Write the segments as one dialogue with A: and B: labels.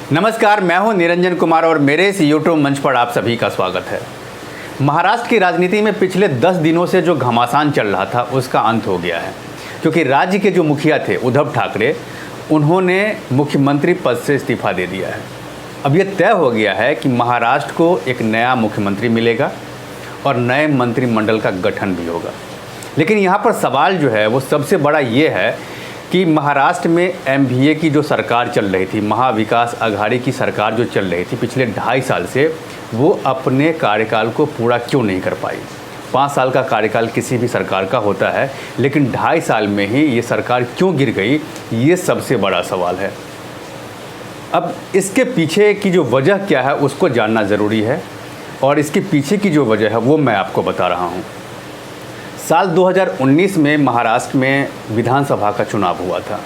A: नमस्कार, मैं हूं निरंजन कुमार और मेरे इस यूट्यूब मंच पर आप सभी का स्वागत है। महाराष्ट्र की राजनीति में पिछले 10 दिनों से जो घमासान चल रहा था उसका अंत हो गया है, क्योंकि राज्य के जो मुखिया थे उद्धव ठाकरे, उन्होंने मुख्यमंत्री पद से इस्तीफा दे दिया है। अब ये तय हो गया है कि महाराष्ट्र को एक नया मुख्यमंत्री मिलेगा और नए मंत्रिमंडल का गठन भी होगा। लेकिन यहाँ पर सवाल जो है वो सबसे बड़ा ये है कि महाराष्ट्र में एमवीए की जो सरकार चल रही थी, महाविकास आघाड़ी की सरकार जो चल रही थी पिछले 2.5 साल से, वो अपने कार्यकाल को पूरा क्यों नहीं कर पाई। 5 साल का कार्यकाल किसी भी सरकार का होता है, लेकिन 2.5 साल में ही ये सरकार क्यों गिर गई, ये सबसे बड़ा सवाल है। अब इसके पीछे की जो वजह क्या है उसको जानना ज़रूरी है, और इसके पीछे की जो वजह है वो मैं आपको बता रहा हूँ। साल 2019 में महाराष्ट्र में विधानसभा का चुनाव हुआ था,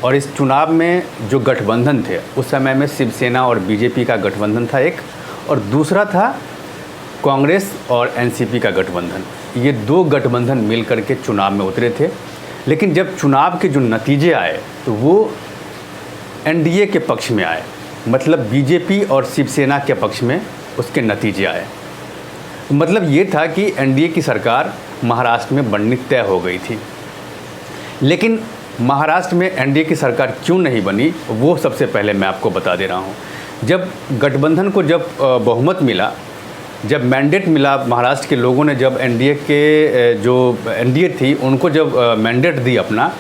A: और इस चुनाव में जो गठबंधन थे उस समय में शिवसेना और बीजेपी का गठबंधन था एक, और दूसरा था कांग्रेस और एनसीपी का गठबंधन। ये 2 गठबंधन मिल कर के चुनाव में उतरे थे। लेकिन जब चुनाव के जो नतीजे आए तो वो एनडीए के पक्ष में आए, मतलब बीजेपी और शिवसेना के पक्ष में उसके नतीजे आए। मतलब ये था कि एनडीए की सरकार महाराष्ट्र में बननी तय हो गई थी। लेकिन महाराष्ट्र में एनडीए की सरकार क्यों नहीं बनी, वो सबसे पहले मैं आपको बता दे रहा हूँ। जब गठबंधन को जब बहुमत मिला, जब मैंडेट मिला महाराष्ट्र के लोगों ने, जब एनडीए के जो एनडीए थी उनको जब मैंडेट दी अपना,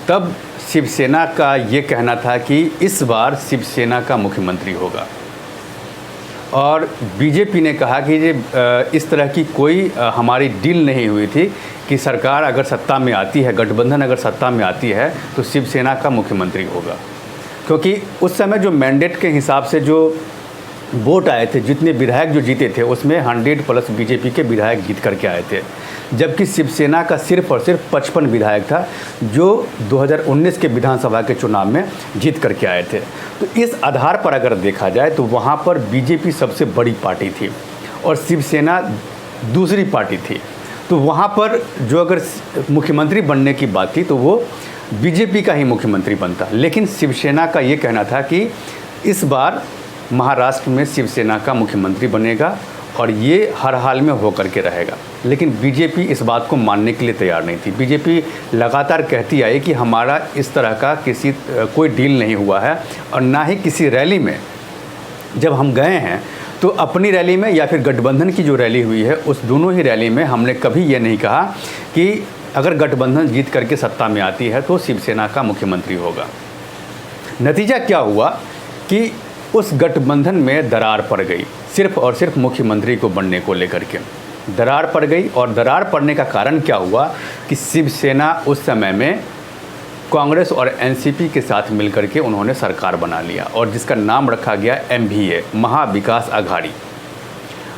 A: तब शिवसेना का ये कहना था कि इस बार शिवसेना का मुख्यमंत्री होगा, और बीजेपी ने कहा कि ये इस तरह की कोई हमारी डील नहीं हुई थी कि सरकार अगर सत्ता में आती है, गठबंधन अगर सत्ता में आती है तो शिवसेना का मुख्यमंत्री होगा। क्योंकि उस समय जो मैंडेट के हिसाब से जो वोट आए थे, जितने विधायक जो जीते थे उसमें 100+ बीजेपी के विधायक जीत करके आए थे, जबकि शिवसेना का सिर्फ और सिर्फ 55 विधायक था जो 2019 के विधानसभा के चुनाव में जीत करके आए थे। तो इस आधार पर अगर देखा जाए तो वहाँ पर बीजेपी सबसे बड़ी पार्टी थी और शिवसेना दूसरी पार्टी थी। तो वहाँ पर जो अगर मुख्यमंत्री बनने की बात थी तो वो बीजेपी का ही मुख्यमंत्री बनता। लेकिन शिवसेना का ये कहना था कि इस बार महाराष्ट्र में शिवसेना का मुख्यमंत्री बनेगा और ये हर हाल में हो करके रहेगा। लेकिन बीजेपी इस बात को मानने के लिए तैयार नहीं थी। बीजेपी लगातार कहती आई कि हमारा इस तरह का कोई डील नहीं हुआ है, और ना ही किसी रैली में जब हम गए हैं तो अपनी रैली में या फिर गठबंधन की जो रैली हुई है उस दोनों ही रैली में हमने कभी ये नहीं कहा कि अगर गठबंधन जीत करके सत्ता में आती है तो शिवसेना का मुख्यमंत्री होगा। नतीजा क्या हुआ कि उस गठबंधन में दरार पड़ गई, सिर्फ और सिर्फ मुख्यमंत्री को बनने को लेकर के दरार पड़ गई। और दरार पड़ने का कारण क्या हुआ कि शिवसेना उस समय में कांग्रेस और एनसीपी के साथ मिलकर के उन्होंने सरकार बना लिया, और जिसका नाम रखा गया एमवीए, महाविकास आघाड़ी।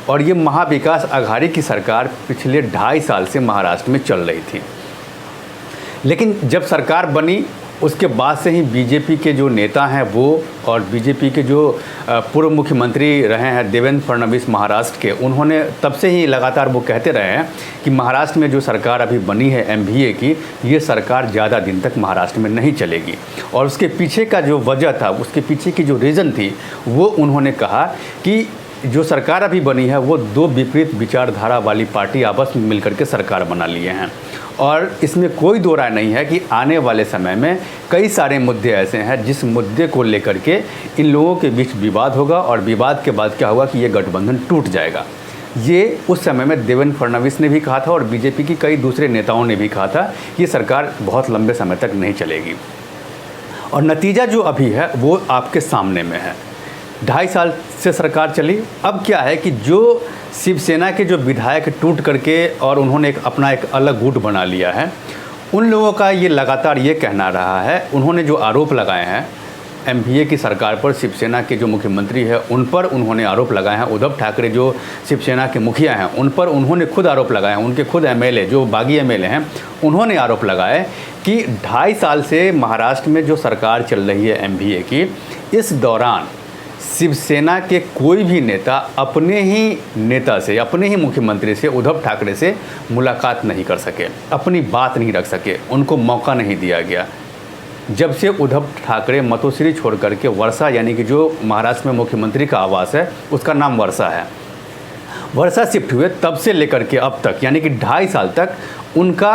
A: और ये महाविकास आघाड़ी की सरकार पिछले 2.5 साल से महाराष्ट्र में चल रही थी। लेकिन जब सरकार बनी उसके बाद से ही बीजेपी के जो नेता हैं वो, और बीजेपी के जो पूर्व मुख्यमंत्री रहे हैं देवेंद्र फडणवीस महाराष्ट्र के, उन्होंने तब से ही लगातार वो कहते रहे हैं कि महाराष्ट्र में जो सरकार अभी बनी है एमवीए की, ये सरकार ज़्यादा दिन तक महाराष्ट्र में नहीं चलेगी। और उसके पीछे का जो वजह था, उसके पीछे की जो रीज़न थी, वो उन्होंने कहा कि जो सरकार अभी बनी है वो 2 विपरीत विचारधारा वाली पार्टी आपस में मिलकर के सरकार बना लिए हैं। और इसमें कोई दो राय नहीं है कि आने वाले समय में कई सारे मुद्दे ऐसे हैं जिस मुद्दे को लेकर के इन लोगों के बीच विवाद होगा, और विवाद के बाद क्या होगा कि ये गठबंधन टूट जाएगा। ये उस समय में देवेंद्र फडणवीस ने भी कहा था और बीजेपी की कई दूसरे नेताओं ने भी कहा था कि ये सरकार बहुत लंबे समय तक नहीं चलेगी। और नतीजा जो अभी है वो आपके सामने में है। 2.5 साल से सरकार चली। अब क्या है कि जो शिवसेना के जो विधायक टूट करके और उन्होंने अपना एक अलग गुट बना लिया है, उन लोगों का ये लगातार ये कहना रहा है, उन्होंने जो आरोप लगाए हैं एमवीए की सरकार पर, शिवसेना के जो मुख्यमंत्री है उन पर उन्होंने आरोप लगाए हैं, उद्धव ठाकरे जो शिवसेना के मुखिया हैं उन पर उन्होंने खुद आरोप लगाए हैं, उनके खुद एमएलए जो बागी एमएलए हैं उन्होंने आरोप लगाए कि 2.5 साल से महाराष्ट्र में जो सरकार चल रही है एमवीए की, इस दौरान शिवसेना के कोई भी नेता अपने ही नेता से, अपने ही मुख्यमंत्री से, उद्धव ठाकरे से मुलाकात नहीं कर सके, अपनी बात नहीं रख सके, उनको मौका नहीं दिया गया। जब से उद्धव ठाकरे मतोश्री छोड़ करके वर्षा, यानी कि जो महाराष्ट्र में मुख्यमंत्री का आवास है उसका नाम वर्षा है, वर्षा शिफ्ट हुए तब से लेकर के अब तक, यानी कि 2.5 साल तक उनका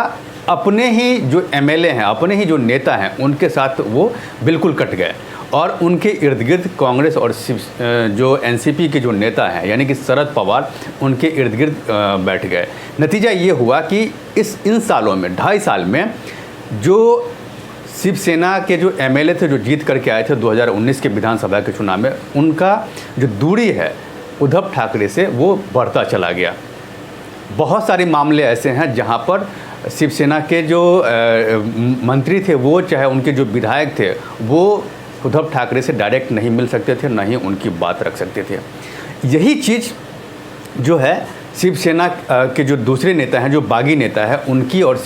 A: अपने ही जो एमएलए हैं, अपने ही जो नेता हैं, उनके साथ वो बिल्कुल कट गए और उनके इर्द गिर्द कांग्रेस और जो एनसीपी के जो नेता हैं यानी कि शरद पवार उनके इर्द गिर्द बैठ गए। नतीजा ये हुआ कि इन सालों में, 2.5 साल में, जो शिवसेना के जो एमएलए थे जो जीत करके आए थे 2019 के विधानसभा के चुनाव में, उनका जो दूरी है उद्धव ठाकरे से वो बढ़ता चला गया। बहुत सारे मामले ऐसे हैं जहां पर शिवसेना के जो मंत्री थे वो, चाहे उनके जो विधायक थे, वो उद्धव ठाकरे से डायरेक्ट नहीं मिल सकते थे, न ही उनकी बात रख सकते थे। यही चीज़ जो है शिवसेना के जो दूसरे नेता हैं, जो बागी नेता है, उनकी और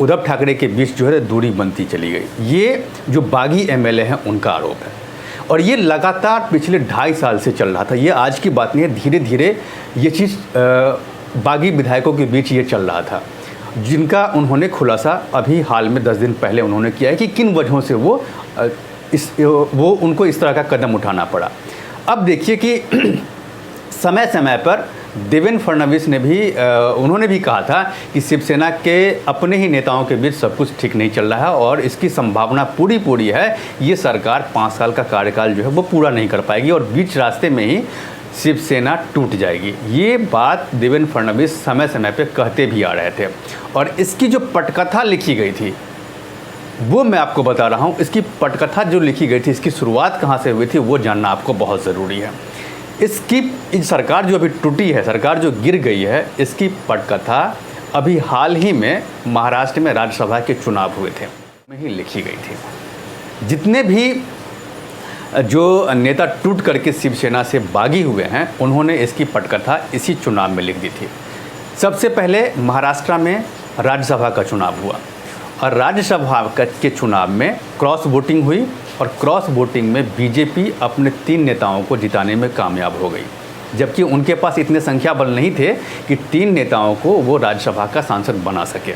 A: उद्धव ठाकरे के बीच जो है दूरी बनती चली गई। ये जो बागी एमएलए हैं उनका आरोप है और ये लगातार पिछले 2.5 साल से चल रहा था। ये आज की बात नहीं है, धीरे धीरे ये चीज़ बागी विधायकों के बीच ये चल रहा था, जिनका उन्होंने खुलासा अभी हाल में 10 दिन पहले उन्होंने किया है कि किन वजहों से वो उनको इस तरह का कदम उठाना पड़ा। अब देखिए कि समय समय पर देवेंद्र फडणवीस ने भी उन्होंने भी कहा था कि शिवसेना के अपने ही नेताओं के बीच सब कुछ ठीक नहीं चल रहा है और इसकी संभावना पूरी है ये सरकार 5 साल का कार्यकाल जो है वो पूरा नहीं कर पाएगी और बीच रास्ते में ही शिवसेना टूट जाएगी। ये बात देवेंद्र फडणवीस समय समय पे कहते भी आ रहे थे और इसकी जो पटकथा लिखी गई थी वो मैं आपको बता रहा हूँ। इसकी पटकथा जो लिखी गई थी, इसकी शुरुआत कहाँ से हुई थी वो जानना आपको बहुत ज़रूरी है। इसकी सरकार जो अभी टूटी है, सरकार जो गिर गई है, इसकी पटकथा अभी हाल ही में महाराष्ट्र में राज्यसभा के चुनाव हुए थे में ही लिखी गई थी। जितने भी जो नेता टूट करके शिवसेना से बागी हुए हैं उन्होंने इसकी पटकथा इसी चुनाव में लिख दी थी। सबसे पहले महाराष्ट्र में राज्यसभा का चुनाव हुआ और राज्यसभा के चुनाव में क्रॉस वोटिंग हुई और क्रॉस वोटिंग में बीजेपी अपने 3 नेताओं को जिताने में कामयाब हो गई, जबकि उनके पास इतने संख्या बल नहीं थे कि 3 नेताओं को वो राज्यसभा का सांसद बना सके।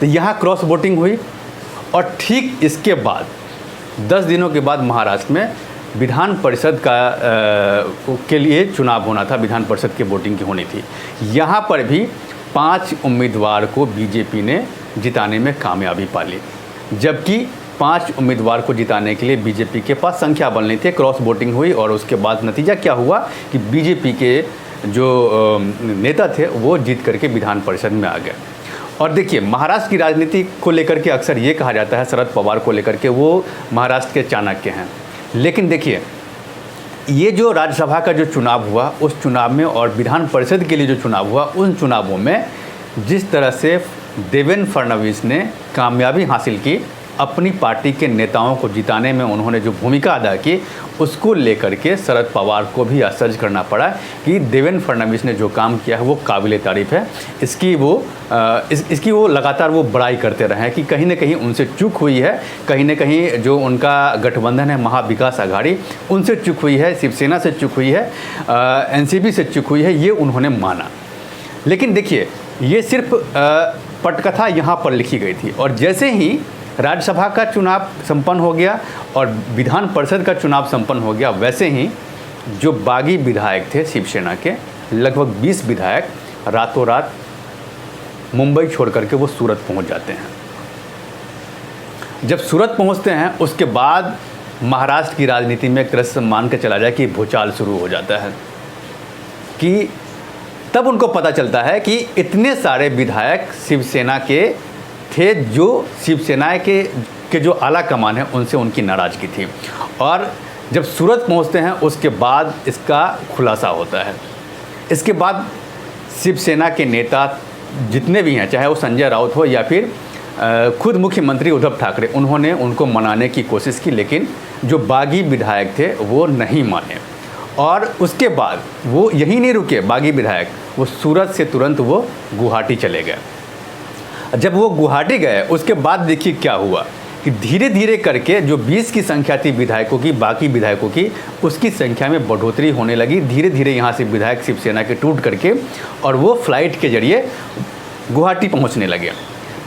A: तो यहाँ क्रॉस वोटिंग हुई और ठीक इसके बाद 10 दिनों के बाद महाराष्ट्र में विधान परिषद के लिए चुनाव होना था, विधान परिषद की वोटिंग की होनी थी। यहाँ पर भी 5 उम्मीदवार को बीजेपी ने जिताने में कामयाबी पा ली, जबकि 5 उम्मीदवार को जिताने के लिए बीजेपी के पास संख्या बल नहीं थे। क्रॉस वोटिंग हुई और उसके बाद नतीजा क्या हुआ कि बीजेपी के जो नेता थे वो जीत करके विधान परिषद में आ गए। और देखिए, महाराष्ट्र की राजनीति को लेकर के अक्सर ये कहा जाता है शरद पवार को लेकर के वो महाराष्ट्र के चाणक्य हैं, लेकिन देखिए ये जो राज्यसभा का जो चुनाव हुआ उस चुनाव में और विधान परिषद के लिए जो चुनाव हुआ उन चुनावों में जिस तरह से देवेंद्र फडणवीस ने कामयाबी हासिल की, अपनी पार्टी के नेताओं को जिताने में उन्होंने जो भूमिका अदा की उसको लेकर के शरद पवार को भी आश्चर्य करना पड़ा कि देवेंद्र फडणवीस ने जो काम किया है वो काबिल तारीफ़ है। इसकी वो लगातार वो बड़ाई करते रहे हैं कि कहीं ना कहीं उनसे चूक हुई है, कहीं ना कहीं जो उनका गठबंधन है महाविकास आघाड़ी उनसे चूक हुई है, शिवसेना से चूक हुई है, एनसीपी से चूक हुई है, ये उन्होंने माना। लेकिन देखिए ये सिर्फ पटकथा यहाँ पर लिखी गई थी और जैसे ही राज्यसभा का चुनाव संपन्न हो गया और विधान परिषद का चुनाव संपन्न हो गया, वैसे ही जो बागी विधायक थे शिवसेना के लगभग 20 विधायक रातों रात मुंबई छोड़ करके वो सूरत पहुंच जाते हैं। जब सूरत पहुंचते हैं उसके बाद महाराष्ट्र की राजनीति में एक तरह से मान के चला जाए कि भूचाल शुरू हो जाता है कि तब उनको पता चलता है कि इतने सारे विधायक शिवसेना के थे जो शिवसेना के जो आला कमान है उनसे उनकी नाराज़गी थी। और जब सूरत पहुंचते हैं उसके बाद इसका खुलासा होता है। इसके बाद शिवसेना के नेता जितने भी हैं, चाहे वो संजय राउत हो या फिर खुद मुख्यमंत्री उद्धव ठाकरे, उन्होंने उनको मनाने की कोशिश की, लेकिन जो बागी विधायक थे वो नहीं माने। और उसके बाद वो यहीं नहीं रुके बागी विधायक, वो सूरत से तुरंत वो गुवाहाटी चले गए। जब वो गुवाहाटी गए उसके बाद देखिए क्या हुआ कि धीरे धीरे करके जो 20 की संख्या थी विधायकों की, बाकी विधायकों की, उसकी संख्या में बढ़ोतरी होने लगी। धीरे धीरे यहाँ से विधायक शिवसेना के टूट करके और वो फ्लाइट के जरिए गुवाहाटी पहुँचने लगे।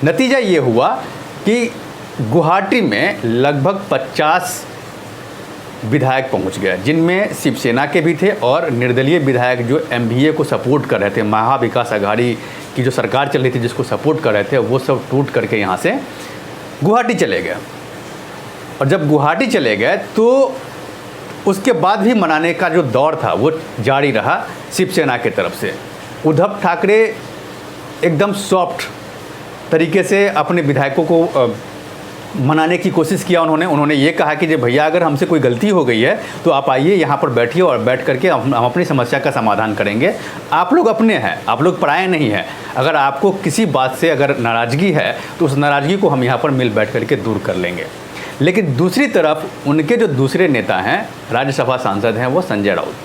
A: नतीजा ये हुआ कि गुवाहाटी में लगभग 50 विधायक पहुंच गए, जिनमें शिवसेना के भी थे और निर्दलीय विधायक जो एमवीए को सपोर्ट कर रहे थे, महाविकास आघाड़ी की जो सरकार चल रही थी जिसको सपोर्ट कर रहे थे, वो सब टूट करके यहाँ से गुवाहाटी चले गए। और जब गुवाहाटी चले गए तो उसके बाद भी मनाने का जो दौर था वो जारी रहा शिवसेना की तरफ से। उद्धव ठाकरे एकदम सॉफ्ट तरीके से अपने विधायकों को मनाने की कोशिश किया। उन्होंने ये कहा कि भैया अगर हमसे कोई गलती हो गई है तो आप आइए यहाँ पर बैठिए और बैठ करके हम अपनी समस्या का समाधान करेंगे। आप लोग अपने हैं, आप लोग पराये नहीं हैं। अगर आपको किसी बात से अगर नाराज़गी है तो उस नाराज़गी को हम यहाँ पर मिल बैठ करके दूर कर लेंगे। लेकिन दूसरी तरफ उनके जो दूसरे नेता हैं, राज्यसभा सांसद हैं, वो संजय राउत,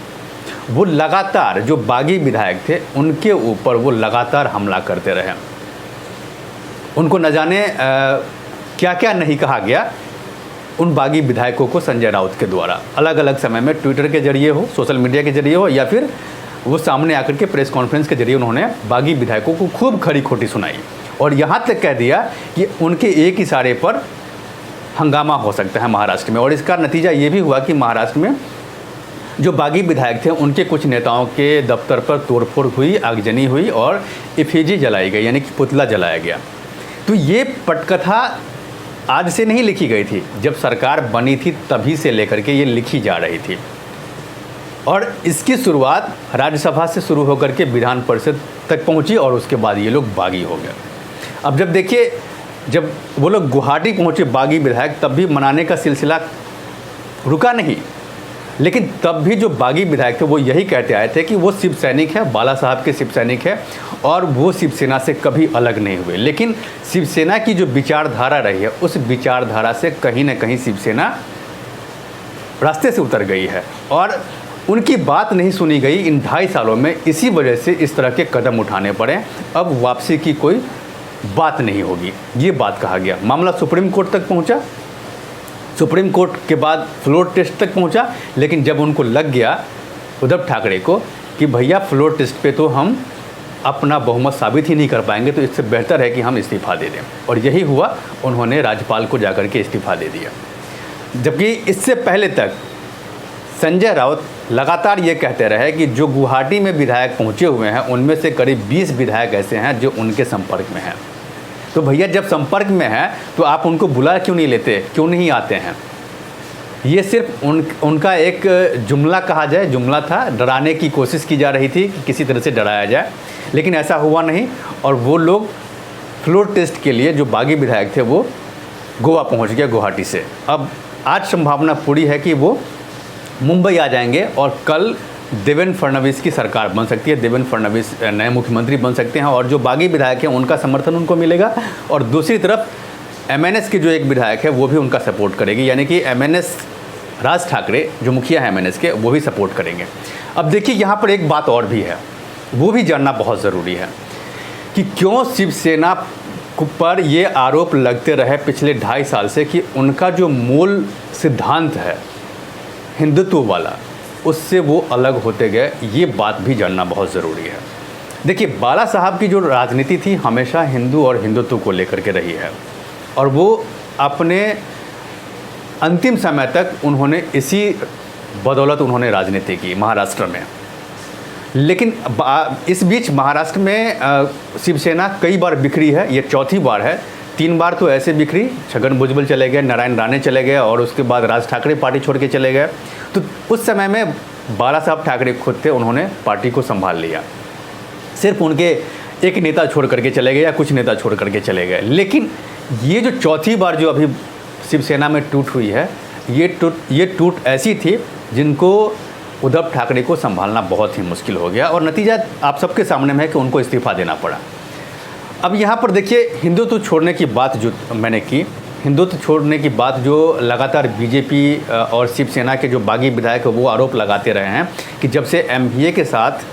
A: वो लगातार जो बागी विधायक थे उनके ऊपर वो लगातार हमला करते रहे। उनको न जाने क्या क्या नहीं कहा गया उन बागी विधायकों को संजय राउत के द्वारा, अलग अलग समय में ट्विटर के जरिए हो, सोशल मीडिया के जरिए हो, या फिर वो सामने आकर के प्रेस कॉन्फ्रेंस के जरिए उन्होंने बागी विधायकों को खूब खरी खोटी सुनाई और यहाँ तक कह दिया कि उनके एक इशारे पर हंगामा हो सकता है महाराष्ट्र में। और इसका नतीजा ये भी हुआ कि महाराष्ट्र में जो बागी विधायक थे उनके कुछ नेताओं के दफ्तर पर तोड़फोड़ हुई, आगजनी हुई और एफिजी जलाई गई, यानी कि पुतला जलाया गया। तो ये पटकथा आज से नहीं लिखी गई थी, जब सरकार बनी थी तभी से लेकर के ये लिखी जा रही थी। और इसकी शुरुआत राज्यसभा से शुरू होकर के विधान परिषद तक पहुंची और उसके बाद ये लोग बागी हो गए। अब जब देखिए, जब वो लोग गुवाहाटी पहुंचे बागी विधायक, तब भी मनाने का सिलसिला रुका नहीं। लेकिन तब भी जो बागी विधायक थे वो यही कहते आए थे कि वो शिव सैनिक है, बाला साहब के शिव सैनिक है और वो शिवसेना से कभी अलग नहीं हुए। लेकिन शिवसेना की जो विचारधारा रही है उस विचारधारा से कहीं ना कहीं शिवसेना रास्ते से उतर गई है और उनकी बात नहीं सुनी गई इन 2.5 सालों में। इसी वजह से इस तरह के कदम उठाने पड़े। अब वापसी की कोई बात नहीं होगी, ये बात कहा गया। मामला सुप्रीम कोर्ट तक पहुंचा, सुप्रीम कोर्ट के बाद फ्लोर टेस्ट तक पहुंचा। लेकिन जब उनको लग गया उद्धव ठाकरे को कि भैया फ्लोर टेस्ट पे तो हम अपना बहुमत साबित ही नहीं कर पाएंगे, तो इससे बेहतर है कि हम इस्तीफ़ा दे दें। और यही हुआ, उन्होंने राज्यपाल को जाकर के इस्तीफ़ा दे दिया। जबकि इससे पहले तक संजय राउत लगातार ये कहते रहे कि जो गुवाहाटी में विधायक पहुँचे हुए हैं उनमें से करीब 20 विधायक ऐसे हैं जो उनके संपर्क में हैं। तो भैया जब संपर्क में है तो आप उनको बुला क्यों नहीं लेते, क्यों नहीं आते हैं? ये सिर्फ उनका एक जुमला कहा जाए, जुमला था, डराने की कोशिश की जा रही थी कि किसी तरह से डराया जाए, लेकिन ऐसा हुआ नहीं। और वो लोग फ्लोर टेस्ट के लिए जो बागी विधायक थे वो गोवा पहुंच गए गुवाहाटी से। अब आज संभावना पूरी है कि वो मुंबई आ जाएंगे और कल देवेंद्र फडणवीस की सरकार बन सकती है, देवेंद्र फडणवीस नए मुख्यमंत्री बन सकते हैं और जो बागी विधायक हैं उनका समर्थन उनको मिलेगा। और दूसरी तरफ एमएनएस के जो एक विधायक है वो भी उनका सपोर्ट करेगी, यानी कि एमएनएस राज ठाकरे जो मुखिया हैं एमएनएस के, वो भी सपोर्ट करेंगे। अब देखिए यहाँ पर एक बात और भी है, वो भी जानना बहुत ज़रूरी है कि क्यों शिवसेना पर ये आरोप लगते रहे पिछले 2.5 साल से कि उनका जो मूल सिद्धांत है हिंदुत्व वाला, उससे वो अलग होते गए। ये बात भी जानना बहुत ज़रूरी है। देखिए, बाला साहब की जो राजनीति थी हमेशा हिंदू और हिंदुत्व को लेकर के रही है और वो अपने अंतिम समय तक उन्होंने इसी बदौलत उन्होंने राजनीति की महाराष्ट्र में। लेकिन इस बीच महाराष्ट्र में शिवसेना कई बार बिखरी है, ये चौथी बार है। 3 बार तो ऐसे बिखरी, छगन भुजबल चले गए, नारायण राणे चले गए और उसके बाद राज ठाकरे पार्टी छोड़ के चले गए। तो उस समय में बाला साहब ठाकरे खुद थे, उन्होंने पार्टी को संभाल लिया। सिर्फ उनके एक नेता छोड़ करके चले गए या कुछ नेता छोड़ करके चले गए। लेकिन ये जो चौथी बार जो अभी शिवसेना में टूट हुई है, ये टूट ऐसी थी जिनको उद्धव ठाकरे को संभालना बहुत ही मुश्किल हो गया और नतीजा आप सबके सामने में है कि उनको इस्तीफ़ा देना पड़ा। अब यहाँ पर देखिए, हिंदुत्व छोड़ने की बात जो मैंने की, हिंदुत्व छोड़ने की बात जो लगातार बीजेपी और शिवसेना के जो बागी विधायक वो आरोप लगाते रहे हैं कि जब से एमवीए के साथ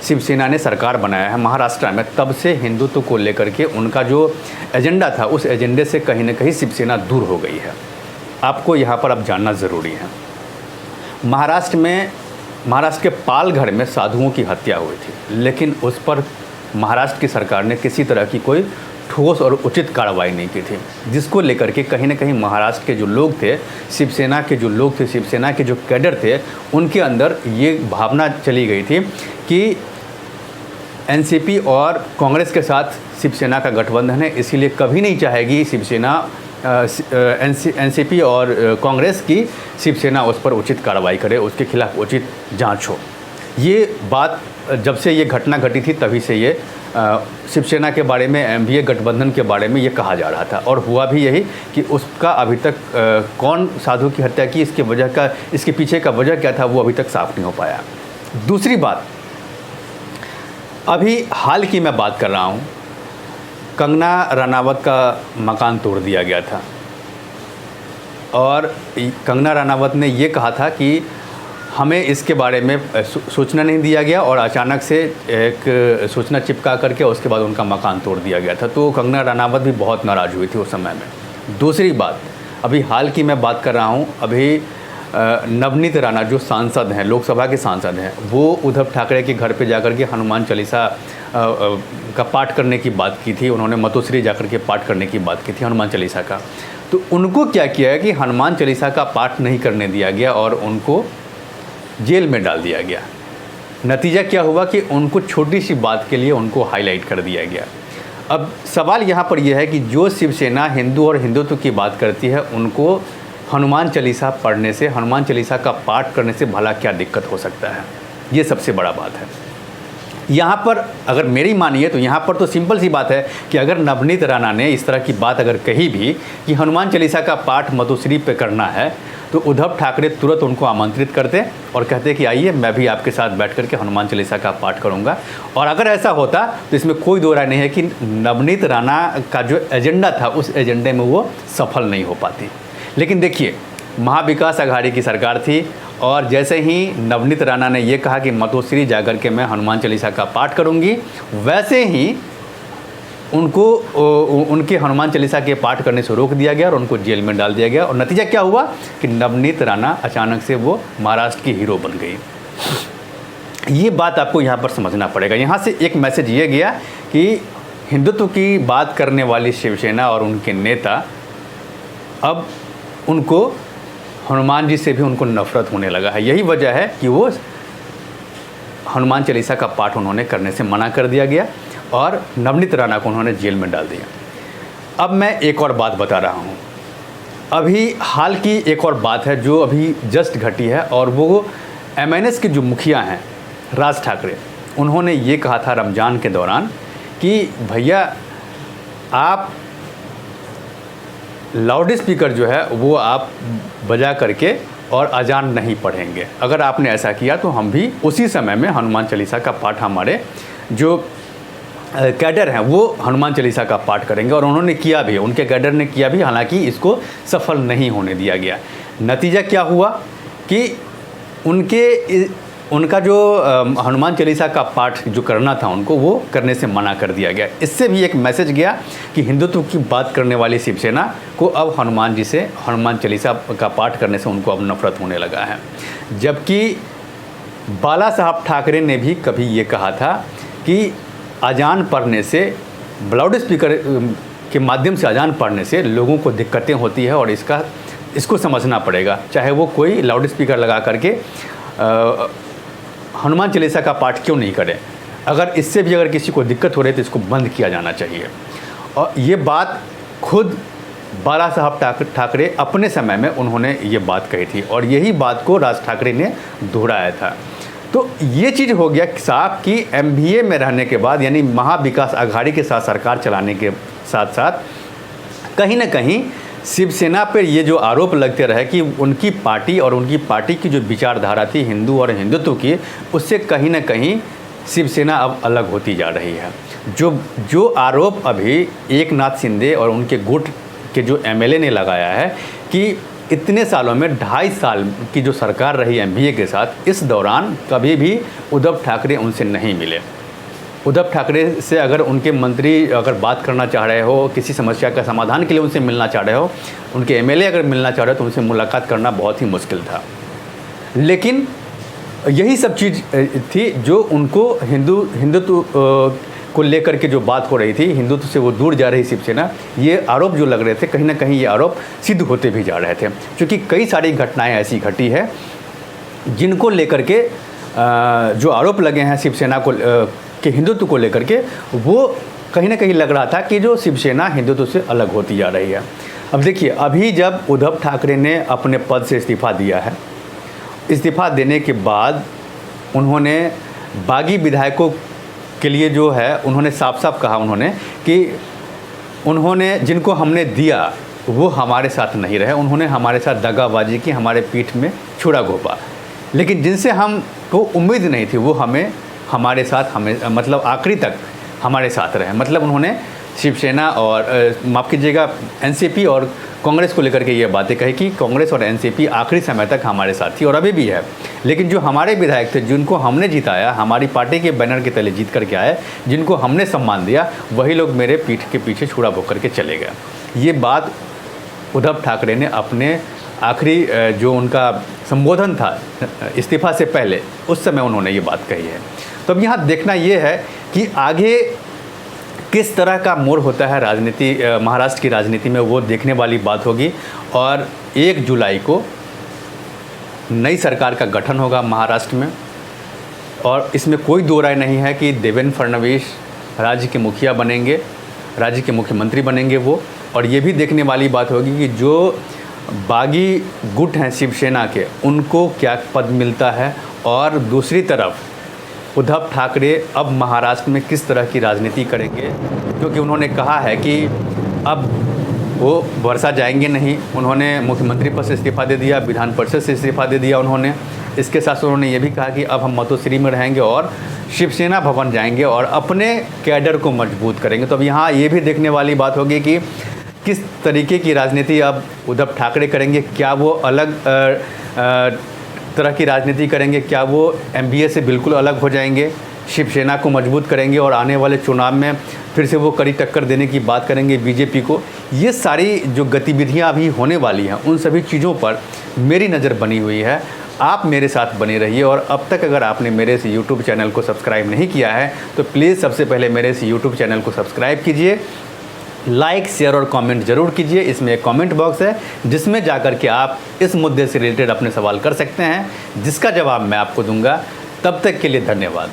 A: शिवसेना ने सरकार बनाया है महाराष्ट्र में, तब से हिंदुत्व को लेकर के उनका जो एजेंडा था उस एजेंडे से कहीं ना कहीं शिवसेना दूर हो गई है। आपको यहाँ पर अब जानना ज़रूरी है, महाराष्ट्र के पालघर में साधुओं की हत्या हुई थी, लेकिन उस पर महाराष्ट्र की सरकार ने किसी तरह की कोई ठोस और उचित कार्रवाई नहीं की थी, जिसको लेकर के कहीं ना कहीं महाराष्ट्र के जो लोग थे, शिवसेना के जो लोग थे, शिवसेना के जो कैडर थे, उनके अंदर ये भावना चली गई थी कि एनसीपी और कांग्रेस के साथ शिवसेना का गठबंधन है, इसीलिए कभी नहीं चाहेगी शिवसेना एनसीपी और कांग्रेस की शिवसेना उस पर उचित कार्रवाई करे, उसके खिलाफ उचित जांच हो। ये बात जब से ये घटना घटी थी तभी से ये शिवसेना के बारे में, एनडीए गठबंधन के बारे में ये कहा जा रहा था, और हुआ भी यही कि उसका अभी तक कौन साधु की हत्या की, इसके पीछे का वजह क्या था, वो अभी तक साफ नहीं हो पाया। दूसरी बात, अभी हाल की मैं बात कर रहा हूँ, कंगना रनावत का मकान तोड़ दिया गया था और कंगना रनावत ने ये कहा था कि हमें इसके बारे में सूचना नहीं दिया गया और अचानक से एक सूचना चिपका करके उसके बाद उनका मकान तोड़ दिया गया था। तो कंगना रनावत भी बहुत नाराज़ हुई थी उस समय में। दूसरी बात, अभी हाल की मैं बात कर रहा हूँ, अभी नवनीत राणा जो सांसद हैं, लोकसभा के सांसद हैं, वो उद्धव ठाकरे के घर पे जाकर के हनुमान चालीसा का पाठ करने की बात की थी। उन्होंने मतोश्री जाकर के पाठ करने की बात की थी हनुमान चालीसा का। तो उनको क्या किया है कि हनुमान चालीसा का पाठ नहीं करने दिया गया और उनको जेल में डाल दिया गया। नतीजा क्या हुआ कि उनको छोटी सी बात के लिए उनको हाईलाइट कर दिया गया। अब सवाल यहाँ पर यह है कि जो शिवसेना हिंदू और हिंदुत्व की बात करती है, उनको हनुमान चालीसा पढ़ने से, हनुमान चालीसा का पाठ करने से भला क्या दिक्कत हो सकता है? ये सबसे बड़ा बात है। यहाँ पर अगर मेरी मानिए तो यहाँ पर तो सिंपल सी बात है कि अगर नवनीत राणा ने इस तरह की बात अगर कही भी कि हनुमान चालीसा का पाठ मतोश्री पे करना है, तो उद्धव ठाकरे तुरंत उनको आमंत्रित करते और कहते कि आइए, मैं भी आपके साथ बैठ करके हनुमान चालीसा का पाठ करूँगा। और अगर ऐसा होता तो इसमें कोई दो राय नहीं है कि नवनीत राणा का जो एजेंडा था, उस एजेंडे में वो सफल नहीं हो पाती। लेकिन देखिए, महाविकास आघाड़ी की सरकार थी और जैसे ही नवनीत राणा ने ये कहा कि मतोश्री जाकर के मैं हनुमान चालीसा का पाठ करूँगी, वैसे ही उनको उनके हनुमान चालीसा के पाठ करने से रोक दिया गया और उनको जेल में डाल दिया गया। और नतीजा क्या हुआ कि नवनीत राणा अचानक से वो महाराष्ट्र की हीरो बन गई। ये बात आपको यहाँ पर समझना पड़ेगा। यहाँ से एक मैसेज ये गया कि हिंदुत्व की बात करने वाली शिवसेना और उनके नेता, अब उनको हनुमान जी से भी उनको नफरत होने लगा है। यही वजह है कि वो हनुमान चालीसा का पाठ उन्होंने करने से मना कर दिया गया और नवनीत राणा को उन्होंने जेल में डाल दिया। अब मैं एक और बात बता रहा हूँ, अभी हाल की एक और बात है जो अभी जस्ट घटी है, और वो एमएनएस के जो मुखिया हैं राज ठाकरे, उन्होंने ये कहा था रमज़ान के दौरान कि भैया आप लाउड स्पीकर जो है वो आप बजा करके और अजान नहीं पढ़ेंगे। अगर आपने ऐसा किया तो हम भी उसी समय में हनुमान चालीसा का पाठ, हमारे जो कैडर हैं वो हनुमान चालीसा का पाठ करेंगे। और उन्होंने किया भी, उनके कैडर ने किया भी, हालांकि इसको सफल नहीं होने दिया गया। नतीजा क्या हुआ कि उनका जो हनुमान चालीसा का पाठ जो करना था उनको, वो करने से मना कर दिया गया। इससे भी एक मैसेज गया कि हिंदुत्व की बात करने वाली शिवसेना को अब हनुमान जी से, हनुमान चालीसा का पाठ करने से उनको अब नफरत होने लगा है। जबकि बाला साहब ठाकरे ने भी कभी ये कहा था कि अजान पढ़ने से, लाउड स्पीकर के माध्यम से अजान पढ़ने से लोगों को दिक्कतें होती है और इसको समझना पड़ेगा। चाहे वो कोई लाउड स्पीकर लगा करके हनुमान चालीसा का पाठ क्यों नहीं करें, अगर इससे भी अगर किसी को दिक्कत हो रही है तो इसको बंद किया जाना चाहिए। और ये बात खुद बाला साहब ठाकरे अपने समय में उन्होंने ये बात कही थी और यही बात को राज ठाकरे ने दोहराया था। तो ये चीज़ हो गया साफ कि एमवीए में रहने के बाद, यानी महाविकास आघाड़ी के साथ सरकार चलाने के साथ साथ कहीं ना कहीं शिवसेना पर ये जो आरोप लगते रहे कि उनकी पार्टी और उनकी पार्टी की जो विचारधारा थी हिंदू और हिंदुत्व की, उससे कहीं ना कहीं शिवसेना अब अलग होती जा रही है। जो आरोप अभी एकनाथ शिंदे और उनके गुट के जो एमएलए ने लगाया है कि इतने सालों में 2.5 साल की जो सरकार रही एमवीए के साथ, इस दौरान कभी भी उद्धव ठाकरे उनसे नहीं मिले। उद्धव ठाकरे से अगर उनके मंत्री अगर बात करना चाह रहे हो, किसी समस्या का समाधान के लिए उनसे मिलना चाह रहे हो, उनके एमएलए अगर मिलना चाह रहे हो तो उनसे मुलाकात करना बहुत ही मुश्किल था। लेकिन यही सब चीज़ थी जो उनको हिंदुत्व को लेकर के जो बात हो रही थी, हिंदुत्व से वो दूर जा रही शिवसेना, ये आरोप जो लग रहे थे कहीं ना कहीं ये आरोप सिद्ध होते भी जा रहे थे, क्योंकि कई सारी घटनाएं ऐसी घटी है जिनको लेकर के जो आरोप लगे हैं शिवसेना को के हिंदुत्व को लेकर के, वो कहीं ना कहीं लग रहा था कि जो शिवसेना हिंदुत्व से अलग होती जा रही है। अब देखिए, अभी जब उद्धव ठाकरे ने अपने पद से इस्तीफ़ा दिया है, इस्तीफ़ा देने के बाद उन्होंने बागी विधायकों के लिए जो है उन्होंने साफ साफ कहा उन्होंने कि उन्होंने जिनको हमने दिया वो हमारे साथ नहीं रहे, उन्होंने हमारे साथ दगाबाजी की, हमारे पीठ में छुरा घोंपा, लेकिन जिनसे हमको उम्मीद नहीं थी वो हमारे साथ मतलब आखिरी तक हमारे साथ रहे। मतलब उन्होंने शिवसेना और माफ़ कीजिएगा एनसीपी और कांग्रेस को लेकर के ये बातें कही कि कांग्रेस और एनसीपी आखिरी समय तक हमारे साथ थी और अभी भी है, लेकिन जो हमारे विधायक थे जिनको हमने जिताया, हमारी पार्टी के बैनर के तले जीत करके आए, जिनको हमने सम्मान दिया, वही लोग मेरे पीठ के पीछे छुरा भोंक करके चले गए। ये बात उद्धव ठाकरे ने अपने आखिरी जो उनका संबोधन था इस्तीफ़ा से पहले, उस समय उन्होंने ये बात कही है। तो अब यहाँ देखना ये है कि आगे किस तरह का मोड़ होता है राजनीति, महाराष्ट्र की राजनीति में, वो देखने वाली बात होगी। और 1 जुलाई को नई सरकार का गठन होगा महाराष्ट्र में, और इसमें कोई दो राय नहीं है कि देवेंद्र फडणवीस राज्य के मुखिया बनेंगे, राज्य के मुख्यमंत्री बनेंगे वो। और ये भी देखने वाली बात होगी कि जो बागी गुट हैं शिवसेना के, उनको क्या पद मिलता है, और दूसरी तरफ उद्धव ठाकरे अब महाराष्ट्र में किस तरह की राजनीति करेंगे, क्योंकि उन्होंने कहा है कि अब वो वर्षा जाएंगे नहीं। उन्होंने मुख्यमंत्री पद से इस्तीफ़ा दे दिया, विधान परिषद से इस्तीफ़ा दे दिया उन्होंने। इसके साथ उन्होंने ये भी कहा कि अब हम मातोश्री में रहेंगे और शिवसेना भवन जाएंगे और अपने कैडर को मजबूत करेंगे। तो अब यहाँ ये भी देखने वाली बात होगी कि किस तरीके की राजनीति अब उद्धव ठाकरे करेंगे। क्या वो अलग तरह की राजनीति करेंगे, क्या वो एमबीए से बिल्कुल अलग हो जाएंगे, शिवसेना को मजबूत करेंगे और आने वाले चुनाव में फिर से वो कड़ी टक्कर देने की बात करेंगे बीजेपी को। ये सारी जो गतिविधियां अभी होने वाली हैं, उन सभी चीज़ों पर मेरी नज़र बनी हुई है। आप मेरे साथ बने रहिए, और अब तक अगर आपने मेरे इस यूट्यूब चैनल को सब्सक्राइब नहीं किया है तो प्लीज़ सबसे पहले मेरे इस यूट्यूब चैनल को सब्सक्राइब कीजिए, लाइक, शेयर और कमेंट ज़रूर कीजिए। इसमें एक कमेंट बॉक्स है जिसमें जाकर के आप इस मुद्दे से रिलेटेड अपने सवाल कर सकते हैं, जिसका जवाब मैं आपको दूंगा। तब तक के लिए धन्यवाद।